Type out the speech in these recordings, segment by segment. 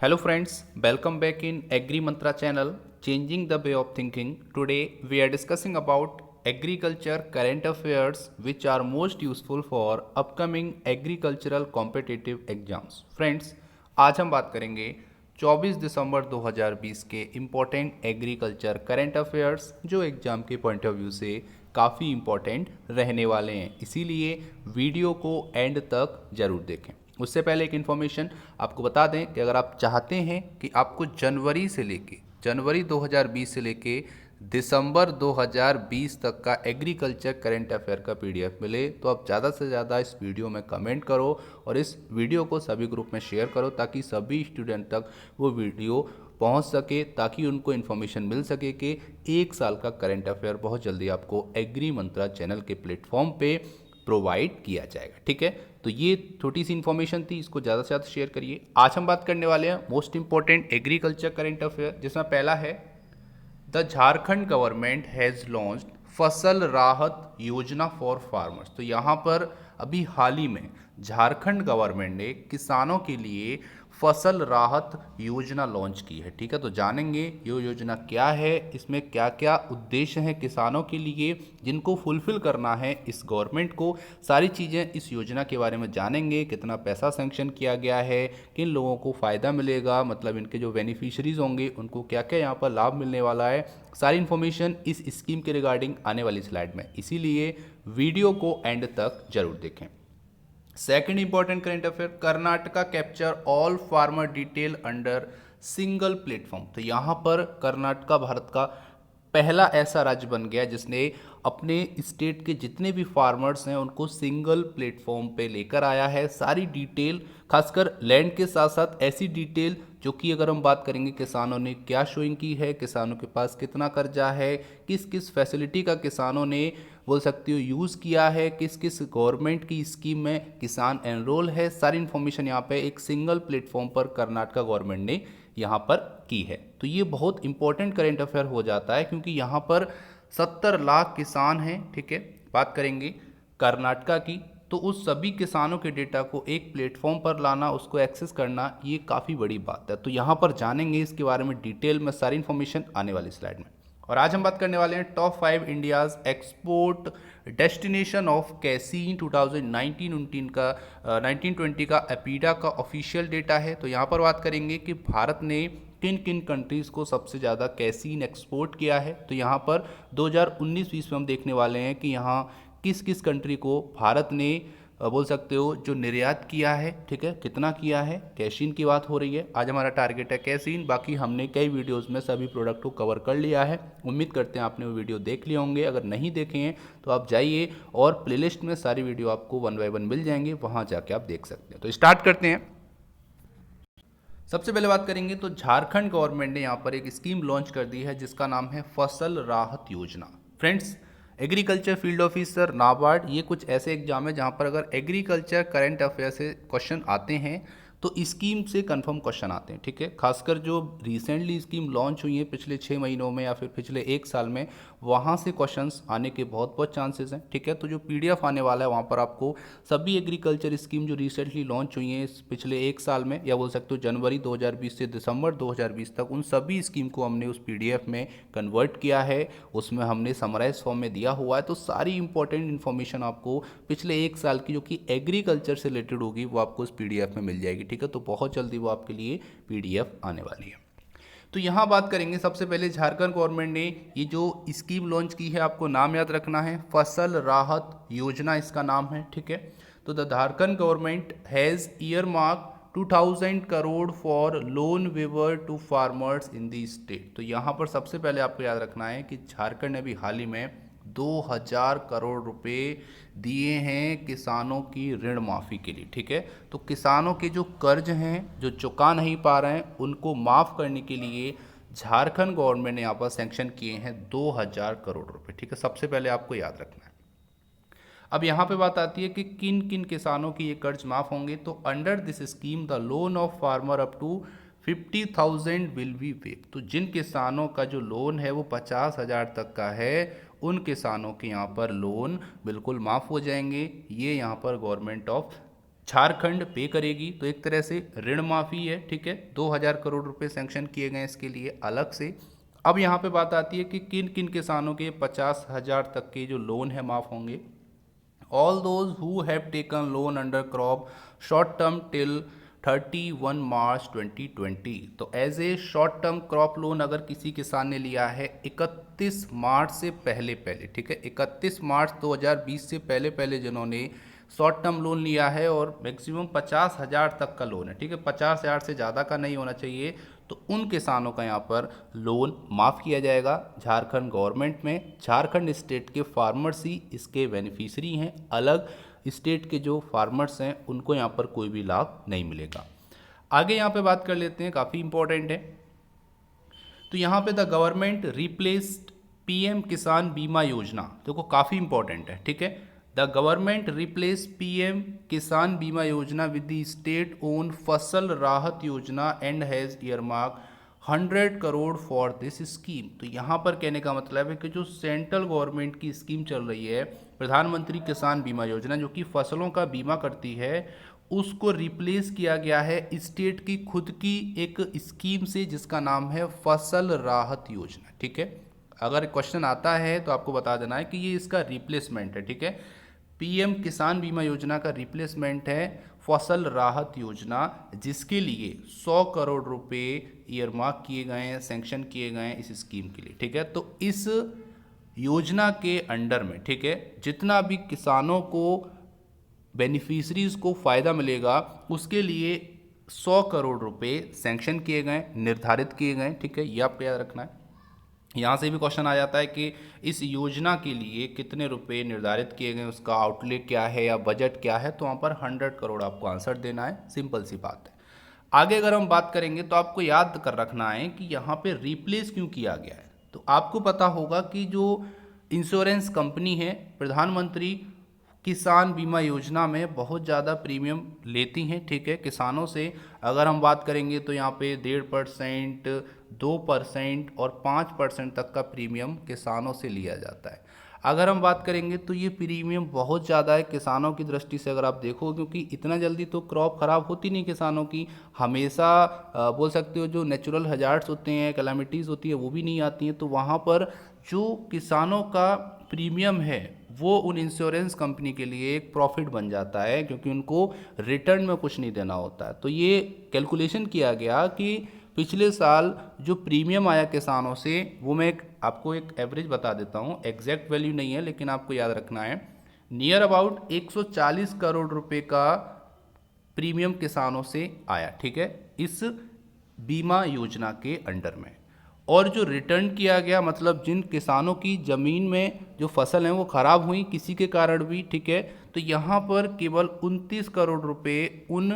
Hello friends, welcome back in Agri Mantra channel, changing the way of thinking. Today we are discussing about agriculture current affairs which are most useful for upcoming agricultural competitive exams. Friends, आज हम बात करेंगे 24 दिसंबर 2020 के important agriculture current affairs जो exam के point of view से काफ़ी important रहने वाले हैं, इसीलिए वीडियो को एंड तक ज़रूर देखें। उससे पहले एक इन्फॉर्मेशन आपको बता दें कि अगर आप चाहते हैं कि आपको जनवरी 2020 से लेके दिसंबर 2020 तक का एग्रीकल्चर करंट अफेयर का पीडीएफ मिले तो आप ज़्यादा से ज़्यादा इस वीडियो में कमेंट करो और इस वीडियो को सभी ग्रुप में शेयर करो ताकि सभी स्टूडेंट तक वो वीडियो पहुंच सके, ताकि उनको इन्फॉर्मेशन मिल सके कि एक साल का करंट अफेयर बहुत जल्दी आपको एग्री मंत्रा चैनल के प्लेटफॉर्म पे प्रोवाइड किया जाएगा। ठीक है, तो ये छोटी सी इन्फॉर्मेशन थी, इसको ज़्यादा से ज़्यादा शेयर करिए। आज हम बात करने वाले हैं most important agriculture current affair, जिसमें पहला है the Jharkhand government has launched फसल राहत योजना फॉर फार्मर्स। तो यहाँ पर अभी हाल ही में झारखंड गवर्नमेंट ने किसानों के लिए फसल राहत योजना लॉन्च की है। ठीक है, तो जानेंगे ये योजना क्या है, इसमें क्या क्या उद्देश्य हैं किसानों के लिए जिनको फुलफिल करना है इस गवर्नमेंट को। सारी चीज़ें इस योजना के बारे में जानेंगे, कितना पैसा सेंक्शन किया गया है, किन लोगों को फ़ायदा मिलेगा, मतलब इनके जो बेनिफिशरीज होंगे उनको क्या क्या यहाँ पर लाभ मिलने वाला है। सारी इन्फॉर्मेशन इस स्कीम के रिगार्डिंग आने वाली स्लाइड में, इसीलिए वीडियो को एंड तक जरूर देखें। Second important current affair, Karnataka capture all farmer detail under single platform. तो यहाँ पर कर्नाटका भारत का पहला ऐसा राज्य बन गया जिसने अपने स्टेट के जितने भी फार्मर्स हैं उनको सिंगल प्लेटफॉर्म पे लेकर आया है। सारी डिटेल, खासकर लैंड के साथ साथ ऐसी डिटेल जो कि अगर हम बात करेंगे किसानों ने क्या शोइंग की है, किसानों के पास कितना कर्जा है, किस किस फैसिलिटी का किसानों ने बोल सकते हो यूज़ किया है, किस किस गवर्नमेंट की स्कीम में किसान एनरोल है, सारी इन्फॉर्मेशन यहाँ पे एक सिंगल प्लेटफॉर्म पर कर्नाटका गवर्नमेंट ने यहाँ पर की है। तो ये बहुत इंपॉर्टेंट करेंट अफेयर हो जाता है क्योंकि यहाँ पर 70 लाख किसान हैं। ठीक है, बात करेंगे कर्नाटका की, तो उस सभी किसानों के डेटा को एक प्लेटफॉर्म पर लाना, उसको एक्सेस करना, ये काफ़ी बड़ी बात है। तो यहाँ पर जानेंगे इसके बारे में डिटेल में सारी इन्फॉर्मेशन आने वाली स्लाइड में। और आज हम बात करने वाले हैं top 5 India's export destination of casein 2019-19 का 1920 का एपीडा का ऑफिशियल डेटा है। तो यहाँ पर बात करेंगे कि भारत ने किन किन कंट्रीज़ को सबसे ज़्यादा कैसीन एक्सपोर्ट किया है। तो यहाँ पर 2019-20 में हम देखने वाले हैं कि यहाँ किस किस कंट्री को भारत ने बोल सकते हो जो निर्यात किया है। ठीक है, कितना किया है, कैसीन की बात हो रही है। आज हमारा टारगेट है कैसीन, बाकी हमने कई वीडियोस में सभी प्रोडक्ट को कवर कर लिया है। उम्मीद करते हैं आपने वो वीडियो देख लिए होंगे, अगर नहीं देखे हैं तो आप जाइए और प्लेलिस्ट में सारी वीडियो आपको 1 बाय 1 मिल जाएंगे, वहाँ जाके आप देख सकते हैं। तो स्टार्ट करते हैं। सबसे पहले बात करेंगे तो झारखंड गवर्नमेंट ने यहाँ पर एक स्कीम लॉन्च कर दी है जिसका नाम है फसल राहत योजना। Friends, agriculture field officer NABARD, ये कुछ ऐसे एग्जाम है जहाँ पर अगर एग्रीकल्चर करंट अफेयर से क्वेश्चन आते हैं तो स्कीम से कंफर्म क्वेश्चन आते हैं। ठीक है, खासकर जो रिसेंटली स्कीम लॉन्च हुई है पिछले 6 महीनों में या फिर पिछले 1 साल में, वहाँ से क्वेश्चंस आने के बहुत बहुत चांसेस हैं। ठीक है, तो जो पीडीएफ आने वाला है वहाँ पर आपको सभी एग्रीकल्चर स्कीम जो रिसेंटली लॉन्च हुई हैं इस पिछले 1 साल में, या बोल सकते हो जनवरी 2020 से दिसंबर 2020 तक, उन सभी स्कीम को हमने उस पीडीएफ में कन्वर्ट किया है, उसमें हमने समराइज फॉर्म में दिया हुआ है। तो सारी इंपॉर्टेंट इन्फॉर्मेशन आपको पिछले 1 साल की जो कि एग्रीकल्चर से रिलेटेड होगी वो आपको उस पीडीएफ में मिल जाएगी। ठीक है, तो बहुत जल्दी वो आपके लिए पीडीएफ आने वाली है। तो यहाँ बात करेंगे सबसे पहले झारखंड गवर्नमेंट ने ये जो स्कीम लॉन्च की है, आपको नाम याद रखना है, फसल राहत योजना इसका नाम है। ठीक है, तो the Jharkhand government has earmark 2000 crore for loan waiver to farmers in the state. तो यहाँ पर सबसे पहले आपको याद रखना है कि झारखंड ने भी हाल ही में 2000 करोड़ रुपए दिए हैं किसानों की ऋण माफ़ी के लिए। ठीक है, तो किसानों के जो कर्ज हैं जो चुका नहीं पा रहे हैं उनको माफ़ करने के लिए झारखंड गवर्नमेंट ने यहाँ पर सैंक्शन किए हैं 2000 करोड़ रुपए। ठीक है, सबसे पहले आपको याद रखना है। अब यहाँ पे बात आती है कि किन किन किसानों की ये कर्ज माफ़ होंगे। तो under this scheme the loan of farmer up to 50,000 will be waive. तो जिन किसानों का जो लोन है वो 50,000 तक का है, उन किसानों के यहाँ पर लोन बिल्कुल माफ़ हो जाएंगे। ये यहाँ पर गवर्नमेंट ऑफ झारखंड पे करेगी। तो एक तरह से ऋण माफ़ी है, ठीक है। 2000 करोड़ रुपए सैंक्शन किए गए इसके लिए अलग से। अब यहाँ पे बात आती है कि किन किन किसानों के 50,000 तक के जो लोन है माफ़ होंगे। All those who have taken loan under crop short term till 31 March 2020। तो as a short term crop loan अगर किसी किसान ने लिया है 31 मार्च से पहले पहले, ठीक है, 31 मार्च 2020 से पहले पहले जिन्होंने शॉर्ट टर्म लोन लिया है और मैक्सिमम 50,000 तक का लोन है, ठीक है, 50,000 से ज़्यादा का नहीं होना चाहिए, तो उन किसानों का यहाँ पर लोन माफ़ किया जाएगा झारखंड गवर्नमेंट में। झारखंड स्टेट के फार्मर्स ही इसके बेनिफिशरी हैं, अलग स्टेट के जो फार्मर्स हैं उनको यहाँ पर कोई भी लाभ नहीं मिलेगा। आगे यहाँ पे बात कर लेते हैं, काफ़ी इंपॉर्टेंट है। तो यहाँ पे द गवर्नमेंट रिप्लेस्ड पीएम किसान बीमा योजना, देखो काफ़ी इंपॉर्टेंट है, ठीक है। द गवर्नमेंट रिप्लेस पीएम किसान बीमा योजना विद द स्टेट ओन फसल राहत योजना and has earmark 100 crore for this scheme. तो यहाँ पर कहने का मतलब है कि जो सेंट्रल गवर्नमेंट की स्कीम चल रही है प्रधानमंत्री किसान बीमा योजना, जो कि फसलों का बीमा करती है, उसको रिप्लेस किया गया है स्टेट की खुद की एक स्कीम से जिसका नाम है फसल राहत योजना, ठीक है। अगर क्वेश्चन आता है तो आपको बता देना है कि ये इसका रिप्लेसमेंट है, ठीक है। पीएम किसान बीमा योजना का रिप्लेसमेंट है फसल राहत योजना, जिसके लिए 100 करोड़ रुपए ईयरमार्क किए गए हैं, सैंक्शन किए गए हैं इस स्कीम के लिए, ठीक है। तो इस योजना के अंडर में, ठीक है, जितना भी किसानों को बेनिफिशरीज को फ़ायदा मिलेगा उसके लिए 100 करोड़ रुपए सैंक्शन किए गए, निर्धारित किए गए, ठीक है। ये आपको याद रखना है। यहाँ से भी क्वेश्चन आ जाता है कि इस योजना के लिए कितने रुपए निर्धारित किए गए, उसका आउटले क्या है या बजट क्या है, तो वहाँ पर 100 करोड़ आपको आंसर देना है, सिंपल सी बात है। आगे अगर हम बात करेंगे तो आपको याद कर रखना है कि यहाँ पे रिप्लेस क्यों किया गया है। तो आपको पता होगा कि जो इंश्योरेंस कंपनी है प्रधानमंत्री किसान बीमा योजना में बहुत ज़्यादा प्रीमियम लेती हैं, ठीक है, किसानों से। अगर हम बात करेंगे तो यहाँ पे 1.5%, 2% और 5% तक का प्रीमियम किसानों से लिया जाता है। अगर हम बात करेंगे तो ये प्रीमियम बहुत ज़्यादा है किसानों की दृष्टि से अगर आप देखो, क्योंकि इतना जल्दी तो क्रॉप ख़राब होती नहीं किसानों की, हमेशा बोल सकते हो जो नेचुरल हजार्ड्स होते हैं, कैलामिटीज़ होती है, वो भी नहीं आती हैं। तो वहाँ पर जो किसानों का प्रीमियम है वो उन इंश्योरेंस कंपनी के लिए एक प्रॉफिट बन जाता है, क्योंकि उनको रिटर्न में कुछ नहीं देना होता है। तो ये कैलकुलेशन किया गया कि पिछले साल जो प्रीमियम आया किसानों से, वो मैं आपको एक एवरेज बता देता हूँ, एग्जैक्ट वैल्यू नहीं है लेकिन आपको याद रखना है, नियर अबाउट 140 करोड़ रुपए का प्रीमियम किसानों से आया, ठीक है, इस बीमा योजना के अंडर में। और जो रिटर्न किया गया, मतलब जिन किसानों की ज़मीन में जो फसल हैं वो ख़राब हुई किसी के कारण भी, ठीक है, तो यहाँ पर केवल 29 करोड़ रुपए उन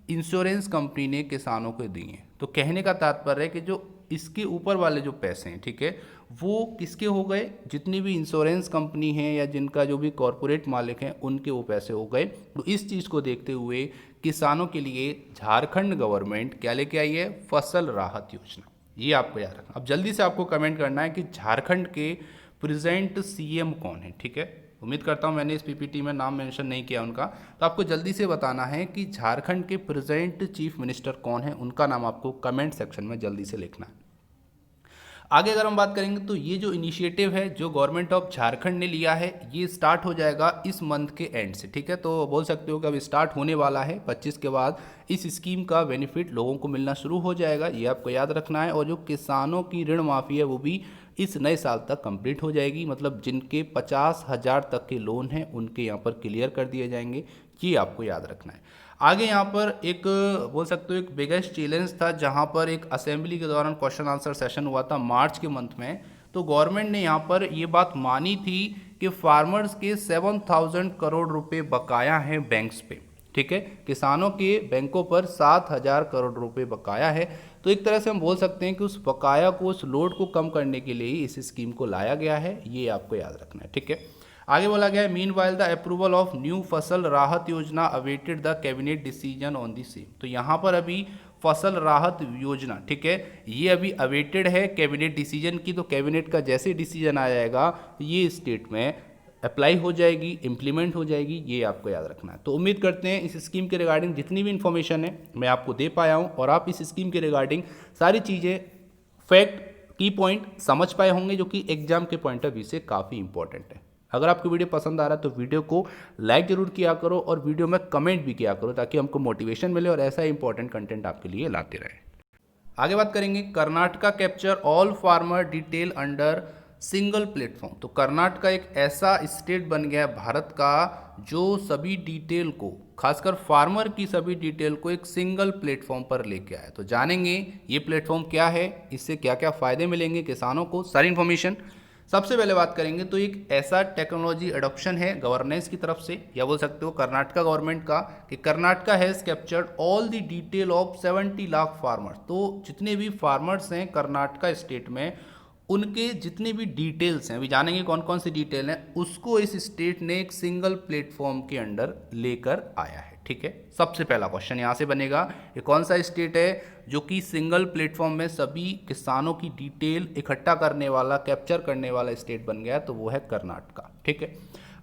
इंश्योरेंस कंपनी ने किसानों को दिए। तो कहने का तात्पर्य है कि जो इसके ऊपर वाले जो पैसे हैं, ठीक है, वो किसके हो गए, जितनी भी इंश्योरेंस कंपनी हैं या जिनका जो भी कॉरपोरेट मालिक हैं उनके वो पैसे हो गए। तो इस चीज़ को देखते हुए किसानों के लिए झारखंड गवर्नमेंट क्या लेके आई है, फसल राहत योजना। ये आपको याद रखना। अब जल्दी से आपको कमेंट करना है कि झारखंड के प्रेजेंट सीएम कौन है, ठीक है। उम्मीद करता हूँ मैंने इस पीपीटी में नाम मेंशन नहीं किया उनका, तो आपको जल्दी से बताना है कि झारखंड के प्रेजेंट चीफ मिनिस्टर कौन है, उनका नाम आपको कमेंट सेक्शन में जल्दी से लिखना है। आगे अगर हम बात करेंगे तो ये जो इनिशिएटिव है जो गवर्नमेंट ऑफ झारखंड ने लिया है, ये स्टार्ट हो जाएगा इस मंथ के एंड से, ठीक है। तो बोल सकते हो कि अब स्टार्ट होने वाला है 25 के बाद इस स्कीम का बेनिफिट लोगों को मिलना शुरू हो जाएगा, ये आपको याद रखना है। और जो किसानों की ऋण माफ़ी है वो भी इस नए साल तक कंप्लीट हो जाएगी, मतलब जिनके 50,000 तक के लोन हैं उनके यहाँ पर क्लियर कर दिए जाएंगे, ये आपको याद रखना है। आगे यहाँ पर एक बोल सकते हो एक बिगेस्ट चैलेंज था, जहाँ पर एक असेंबली के दौरान क्वेश्चन आंसर सेशन हुआ था मार्च के मंथ में। तो गवर्नमेंट ने यहाँ पर ये बात मानी थी कि फार्मर्स के 7,000 करोड़ रुपए बकाया हैं बैंक्स पे, ठीक है, किसानों के बैंकों पर 7,000 करोड़ रुपए बकाया है। तो एक तरह से हम बोल सकते हैं कि उस बकाया को, उस लोड को कम करने के लिए ही इस स्कीम को लाया गया है, ये आपको याद रखना है, ठीक है। आगे बोला गया है meanwhile the approval of new फसल राहत योजना awaited the cabinet decision on the same. तो यहाँ पर अभी फसल राहत योजना, ठीक है, ये अभी अवेटेड है कैबिनेट डिसीजन की। तो कैबिनेट का जैसे डिसीजन आ जाएगा ये स्टेट में अप्लाई हो जाएगी, इम्प्लीमेंट हो जाएगी, ये आपको याद रखना है। तो उम्मीद करते हैं इस स्कीम के रिगार्डिंग जितनी भी इन्फॉर्मेशन है मैं आपको दे पाया हूँ और आप इस स्कीम के रिगार्डिंग सारी चीज़ें फैक्ट की पॉइंट समझ पाए होंगे, जो कि एग्जाम के पॉइंट ऑफ व्यू से काफ़ी इंपॉर्टेंट है। अगर आपको वीडियो पसंद आ रहा है तो वीडियो को लाइक जरूर किया करो और वीडियो में कमेंट भी किया करो, ताकि हमको मोटिवेशन मिले और ऐसा इंपॉर्टेंट कंटेंट आपके लिए लाते रहे। आगे बात करेंगे Karnataka capture all farmer detail under single platform. तो कर्नाटका एक ऐसा स्टेट बन गया है भारत का जो सभी डिटेल को, खासकर फार्मर की सभी डिटेल को एक सिंगल प्लेटफॉर्म पर लेके आया। तो जानेंगे ये प्लेटफॉर्म क्या है, इससे क्या क्या फ़ायदे मिलेंगे किसानों को, सारी इन्फॉर्मेशन। सबसे पहले बात करेंगे तो एक ऐसा टेक्नोलॉजी एडॉप्शन है गवर्नेंस की तरफ से, या बोल सकते हो कर्नाटका गवर्नमेंट का, कि Karnataka has captured all the detail of 70 lakh farmers. तो जितने भी फार्मर्स हैं कर्नाटका स्टेट में, उनके जितने भी डिटेल्स हैं, अभी जानेंगे कौन कौन सी डिटेल हैं, उसको इस स्टेट ने एक सिंगल प्लेटफॉर्म के अंडर लेकर आया है। ठीक है, सबसे पहला क्वेश्चन यहाँ से बनेगा, ये कौन सा स्टेट है जो कि सिंगल प्लेटफॉर्म में सभी किसानों की डिटेल इकट्ठा करने वाला, कैप्चर करने वाला स्टेट बन गया? तो वो है कर्नाटका। ठीक है,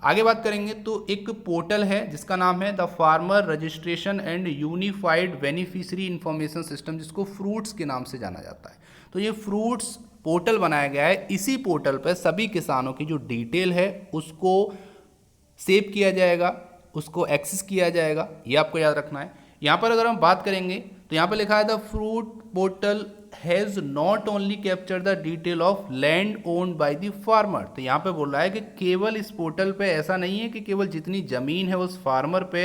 आगे बात करेंगे तो एक पोर्टल है जिसका नाम है the farmer registration and unified beneficiary information system, जिसको फ्रूट्स के नाम से जाना जाता है। तो ये फ्रूट्स पोर्टल बनाया गया है, इसी पोर्टल पर सभी किसानों की जो डिटेल है उसको सेव किया जाएगा, उसको एक्सेस किया जाएगा, ये आपको याद रखना है। यहाँ पर अगर हम बात करेंगे तो यहाँ पर लिखा है the fruit portal has not only capture the detail of land owned by the farmer. तो यहाँ पे बोल रहा है कि केवल इस पोर्टल पे ऐसा नहीं है कि केवल जितनी ज़मीन है उस फार्मर पे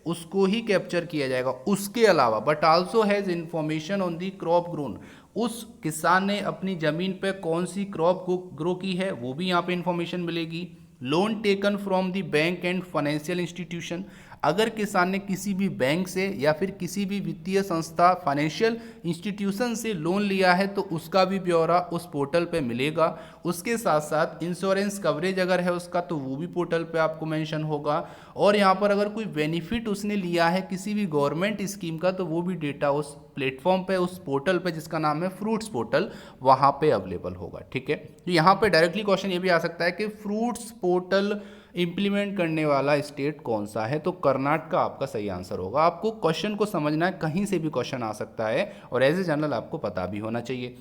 उसको ही कैप्चर किया जाएगा, उसके अलावा but also has information on the crop grown, उस किसान ने अपनी ज़मीन पे कौन सी क्रॉप को ग्रो की है वो भी यहाँ पे इंफॉर्मेशन मिलेगी। Loan taken from the bank and financial institution, अगर किसान ने किसी भी बैंक से या फिर किसी भी वित्तीय संस्था, फाइनेंशियल इंस्टीट्यूशन से लोन लिया है तो उसका भी ब्यौरा उस पोर्टल पे मिलेगा। उसके साथ साथ इंश्योरेंस कवरेज अगर है उसका तो वो भी पोर्टल पे आपको मेंशन होगा। और यहाँ पर अगर कोई बेनिफिट उसने लिया है किसी भी गवर्नमेंट स्कीम का तो वो भी डेटा उस प्लेटफॉर्म पे, उस पोर्टल पे जिसका नाम है फ्रूट्स पोर्टल, वहाँ पे अवेलेबल होगा। ठीक है, तो यहाँ पे डायरेक्टली क्वेश्चन ये भी आ सकता है कि फ्रूट्स पोर्टल इंप्लीमेंट करने वाला स्टेट कौन सा है? तो कर्नाटका आपका सही आंसर होगा। आपको क्वेश्चन को समझना है, कहीं से भी क्वेश्चन आ सकता है और एज ए जनरल आपको पता भी होना चाहिए।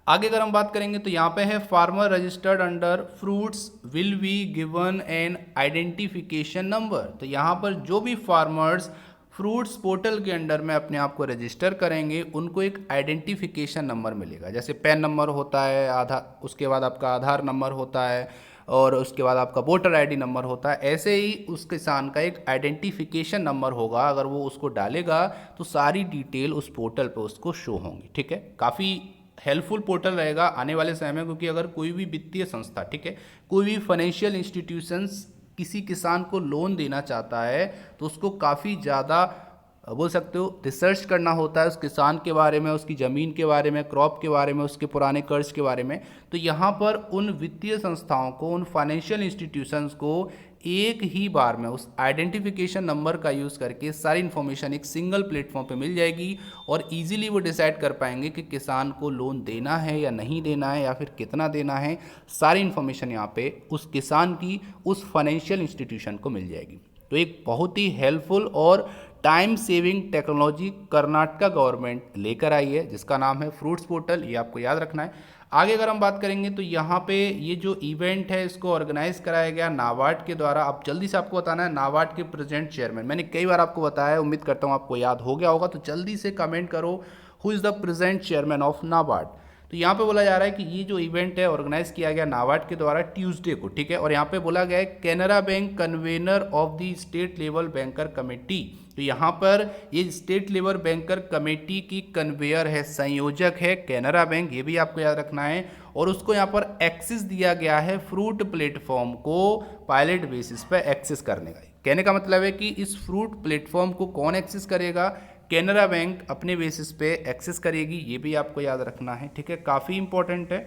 आगे अगर हम बात करेंगे तो यहाँ पे है farmer registered under fruits will be given an identification number. तो यहाँ पर जो भी फार्मर्स फ्रूट्स पोर्टल के अंडर में अपने आप को रजिस्टर करेंगे उनको एक आइडेंटिफिकेशन नंबर मिलेगा। जैसे पैन नंबर होता है, आधार, उसके बाद आपका आधार नंबर होता है और उसके बाद आपका वोटर आईडी नंबर होता है, ऐसे ही उस किसान का एक आइडेंटिफिकेशन नंबर होगा। अगर वो उसको डालेगा तो सारी डिटेल उस पोर्टल पे उसको शो होंगी। ठीक है, काफ़ी हेल्पफुल पोर्टल रहेगा आने वाले समय में, क्योंकि अगर कोई भी वित्तीय संस्था, ठीक है, कोई भी फाइनेंशियल इंस्टीट्यूशंस किसी किसान को लोन देना चाहता है तो उसको काफ़ी ज़्यादा बोल सकते हो रिसर्च करना होता है उस किसान के बारे में, उसकी ज़मीन के बारे में, क्रॉप के बारे में, उसके पुराने कर्ज के बारे में। तो यहाँ पर उन वित्तीय संस्थाओं को, उन फाइनेंशियल इंस्टीट्यूशंस को एक ही बार में उस आइडेंटिफिकेशन नंबर का यूज़ करके सारी इन्फॉर्मेशन एक सिंगल प्लेटफॉर्म पे मिल जाएगी और इजीली वो डिसाइड कर पाएंगे कि किसान को लोन देना है या नहीं देना है या फिर कितना देना है। सारी इन्फॉर्मेशन यहाँ पे उस किसान की उस फाइनेंशियल इंस्टीट्यूशन को मिल जाएगी। तो एक बहुत ही हेल्पफुल और time saving technology Karnataka government लेकर आई है जिसका नाम है फ्रूट्स पोर्टल, ये आपको याद रखना है। आगे अगर हम बात करेंगे तो यहाँ पे ये जो इवेंट है इसको ऑर्गेनाइज कराया गया नाबार्ड के द्वारा। अब जल्दी से आपको बताना है नाबार्ड के प्रेजेंट चेयरमैन, मैंने कई बार आपको बताया है, उम्मीद करता हूँ आपको याद हो गया होगा, तो जल्दी से कमेंट करो who is the present chairman of NABARD. तो यहाँ पे बोला जा रहा है कि ये जो इवेंट है ऑर्गेनाइज किया गया नाबार्ड के द्वारा ट्यूसडे को, ठीक है, और यहाँ पे बोला गया है Canara bank convener of the state level banker committee. तो यहाँ पर ये स्टेट लेवल बैंकर कमेटी की कन्वेयर है, संयोजक है कैनरा बैंक, ये भी आपको याद रखना है। और उसको यहाँ पर एक्सेस दिया गया है फ्रूट प्लेटफॉर्म को पायलट बेसिस पे एक्सेस करने का। कहने का मतलब है कि इस फ्रूट प्लेटफॉर्म को कौन एक्सेस करेगा? कैनरा बैंक अपने बेसिस पे एक्सेस करेगी, ये भी आपको याद रखना है। ठीक है, काफ़ी इंपॉर्टेंट है।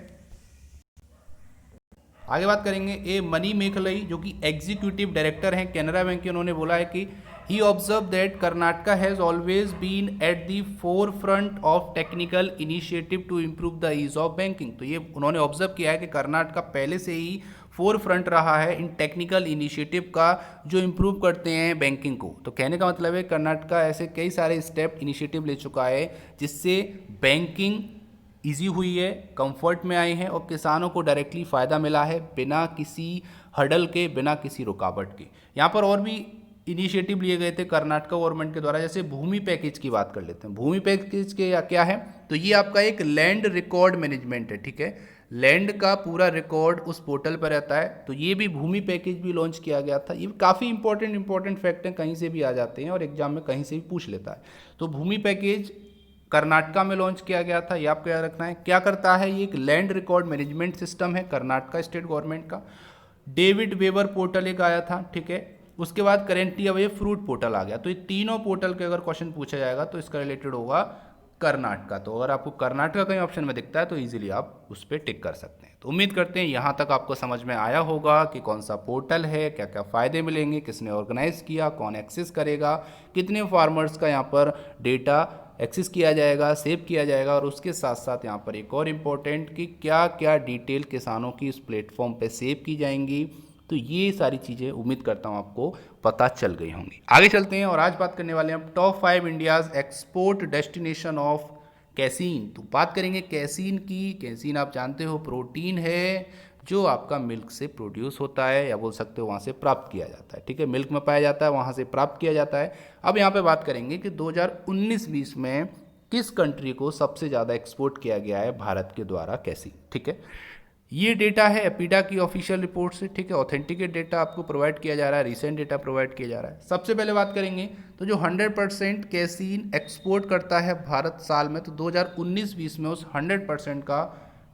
आगे बात करेंगे ए मनी मेघलई जो कि एग्जीक्यूटिव डायरेक्टर हैं कैनरा बैंक के, उन्होंने बोला है कि he observe that Karnataka has always been at the forefront of technical initiative to improve the ease of banking. तो ये उन्होंने ऑब्जर्व किया है कि कर्नाटका पहले से ही फोर फ्रंट रहा है इन टेक्निकल इनिशिएटिव का जो इम्प्रूव करते हैं बैंकिंग को। तो कहने का मतलब है कर्नाटका ऐसे कई सारे स्टेप इनिशिएटिव ले चुका है जिससे बैंकिंग ईजी हुई है, कंफर्ट में आए हैं और किसानों को डायरेक्टली फ़ायदा मिला है बिना किसी हडल के, बिना किसी रुकावट के। यहाँ पर और भी इनिशिएटिव लिए गए थे कर्नाटका गवर्नमेंट के द्वारा, जैसे भूमि पैकेज की बात कर लेते हैं। भूमि पैकेज के क्या है, तो ये आपका एक लैंड रिकॉर्ड मैनेजमेंट है, ठीक है। लैंड का पूरा रिकॉर्ड उस पोर्टल पर रहता है, तो ये भी भूमि पैकेज भी लॉन्च किया गया था। ये काफ़ी इंपॉर्टेंट फैक्ट हैं, कहीं से भी आ जाते हैं और एग्जाम में कहीं से भी पूछ लेता है। तो भूमि पैकेज कर्नाटका में लॉन्च किया गया था, ये आपको याद रखना है। क्या करता है, ये एक लैंड रिकॉर्ड मैनेजमेंट सिस्टम है कर्नाटका स्टेट गवर्नमेंट का। डेविड वेबर पोर्टल एक आया था, ठीक है। उसके बाद करेंटली अब ये फ्रूट पोर्टल आ गया। तो ये तीनों पोर्टल के अगर क्वेश्चन पूछा जाएगा तो इसका रिलेटेड होगा कर्नाटका। तो अगर आपको कर्नाटका कहीं ऑप्शन में दिखता है तो इजीली आप उस पर टिक कर सकते हैं। तो उम्मीद करते हैं यहाँ तक आपको समझ में आया होगा कि कौन सा पोर्टल है, क्या क्या फ़ायदे मिलेंगे, किसने ऑर्गेनाइज किया, कौन एक्सेस करेगा, कितने फार्मर्स का यहाँ पर डेटा एक्सेस किया जाएगा, सेव किया जाएगा, और उसके साथ साथ यहाँ पर एक और इम्पोर्टेंट कि क्या क्या डिटेल किसानों की इस प्लेटफॉर्म पे सेव की जाएंगी। तो ये सारी चीज़ें उम्मीद करता हूँ आपको पता चल गई होंगी। आगे चलते हैं और आज बात करने वाले हैं top 5 India's export destination of casein. तो बात करेंगे कैसीन की। कैसीन आप जानते हो प्रोटीन है जो आपका मिल्क से प्रोड्यूस होता है, या बोल सकते हो वहाँ से प्राप्त किया जाता है, ठीक है। मिल्क में पाया जाता है, वहाँ से प्राप्त किया जाता है। अब यहाँ पे बात करेंगे कि 2019-20 में किस कंट्री को सबसे ज़्यादा एक्सपोर्ट किया गया है भारत के द्वारा कैसीन, ठीक है। ये डेटा है एपीडा की ऑफिशियल रिपोर्ट से, ठीक है। ऑथेंटिकेट डेटा आपको प्रोवाइड किया जा रहा है, रिसेंट डेटा प्रोवाइड किया जा रहा है। सबसे पहले बात करेंगे तो जो 100% कैसीन एक्सपोर्ट करता है भारत साल में, तो 2019-20 में उस 100% का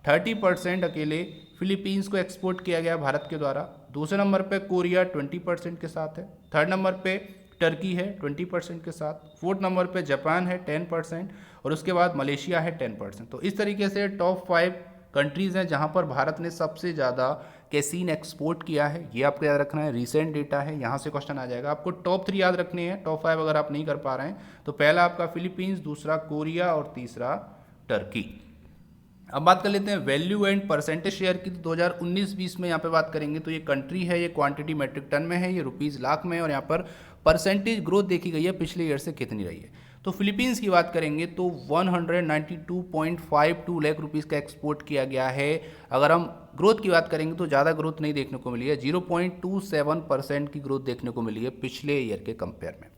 30% अकेले फिलीपींस को एक्सपोर्ट किया गया भारत के द्वारा। दूसरे नंबर पे कोरिया 20% के साथ है। थर्ड नंबर पे टर्की है 20% के साथ। फोर्थ नंबर पे जापान है 10%, और उसके बाद मलेशिया है 10%। तो इस तरीके से टॉप 5 कंट्रीज़ हैं जहां पर भारत ने सबसे ज़्यादा कैसीन एक्सपोर्ट किया है। ये आपको याद रखना है, रिसेंट डेटा है, यहाँ से क्वेश्चन आ जाएगा। आपको टॉप 3 याद रखने हैं, टॉप 5 अगर आप नहीं कर पा रहे हैं तो पहला आपका फिलीपींस, दूसरा कोरिया और तीसरा टर्की। अब बात कर लेते हैं वैल्यू एंड परसेंटेज शेयर की। तो 2019-20 में यहाँ पे बात करेंगे तो ये कंट्री है, ये क्वांटिटी मेट्रिक टन में है, ये रुपीज़ लाख में है, और यहाँ पर परसेंटेज ग्रोथ देखी गई है पिछले ईयर से कितनी रही है। तो फिलीपींस की बात करेंगे तो 192.52 लाख रुपीज़ का एक्सपोर्ट किया गया है। अगर हम ग्रोथ की बात करेंगे तो ज़्यादा ग्रोथ नहीं देखने को मिली है, 0.27% की ग्रोथ देखने को मिली है पिछले ईयर के कंपेयर में।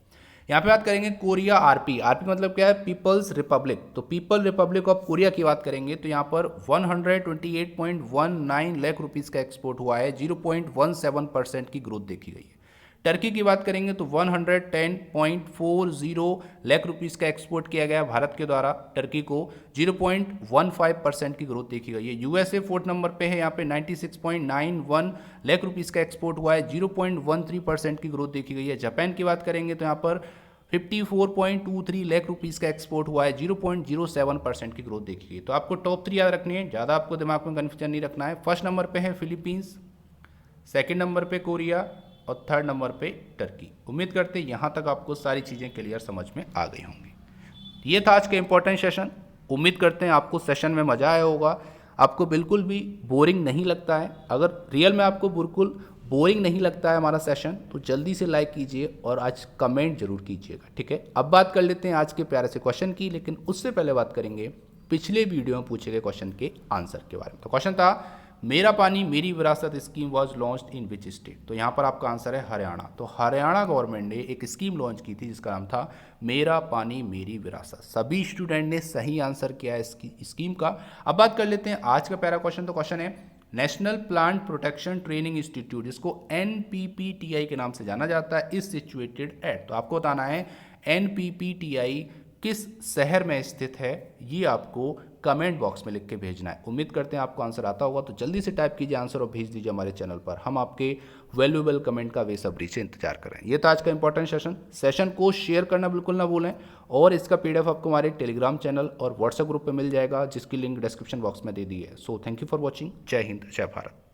यहाँ पे बात करेंगे कोरिया, आरपी मतलब क्या है, पीपल्स रिपब्लिक। तो पीपल रिपब्लिक ऑफ कोरिया की बात करेंगे तो यहाँ पर 128.19 लाख रुपीज़ का एक्सपोर्ट हुआ है, 0.17% की ग्रोथ देखी गई है। टर्की की बात करेंगे तो 110.40 लाख रुपीज़ का एक्सपोर्ट किया गया भारत के द्वारा टर्की को, 0.15% की ग्रोथ देखी गई है। यूएसए फोर्थ नंबर पे है, यहाँ पे 96.91 लाख रुपीज़ का एक्सपोर्ट हुआ है, 0.13% की ग्रोथ देखी गई है। जापान की बात करेंगे तो यहाँ पर 54.23 लाख रुपीज़ का एक्सपोर्ट हुआ है, 0.07% की ग्रोथ देखी गई। तो आपको टॉप 3 याद रखनी है, ज़्यादा आपको दिमाग में कन्फ्यूजन नहीं रखना है। फर्स्ट नंबर पे है फिलीपींस, सेकेंड नंबर पे कोरिया और थर्ड नंबर पे टर्की। उम्मीद करते हैं यहाँ तक आपको सारी चीज़ें क्लियर समझ में आ गई होंगी। ये था आज का इंपॉर्टेंट सेशन। उम्मीद करते हैं आपको सेशन में मज़ा आया होगा, आपको बिल्कुल भी बोरिंग नहीं लगता है। अगर रियल में आपको बिल्कुल बोरिंग नहीं लगता है हमारा सेशन तो जल्दी से लाइक कीजिए और आज कमेंट जरूर कीजिएगा, ठीक है। अब बात कर लेते हैं आज के प्यारे से क्वेश्चन की, लेकिन उससे पहले बात करेंगे पिछले वीडियो में पूछे गए क्वेश्चन के आंसर के बारे में। तो क्वेश्चन था मेरा पानी मेरी विरासत scheme was launched in which state. तो यहाँ पर आपका आंसर है हरियाणा। तो हरियाणा गवर्नमेंट ने एक स्कीम लॉन्च की थी जिसका नाम था मेरा पानी मेरी विरासत। सभी स्टूडेंट ने सही आंसर किया है इसकी स्कीम का। अब बात कर लेते हैं आज का पहला क्वेश्चन। तो क्वेश्चन है national plant protection training institute, जिसको NPPTI के नाम से जाना जाता है, इज सिचुएटेड एट। तो आपको बताना है NPPTI किस शहर में स्थित है, ये आपको कमेंट बॉक्स में लिख के भेजना है। उम्मीद करते हैं आपको आंसर आता होगा, तो जल्दी से टाइप कीजिए आंसर और भेज दीजिए हमारे चैनल पर। हम आपके वैल्यूएबल कमेंट का बेसब्री से इंतजार कर रहे हैं। ये था आज का इंपॉर्टेंट सेशन को शेयर करना बिल्कुल ना भूलें, और इसका PDF आपको हमारे टेलीग्राम चैनल और व्हाट्सएप ग्रुप पर मिल जाएगा, जिसकी लिंक डिस्क्रिप्शन बॉक्स में दे दी है। So thank you for watching. जय हिंद, जय भारत।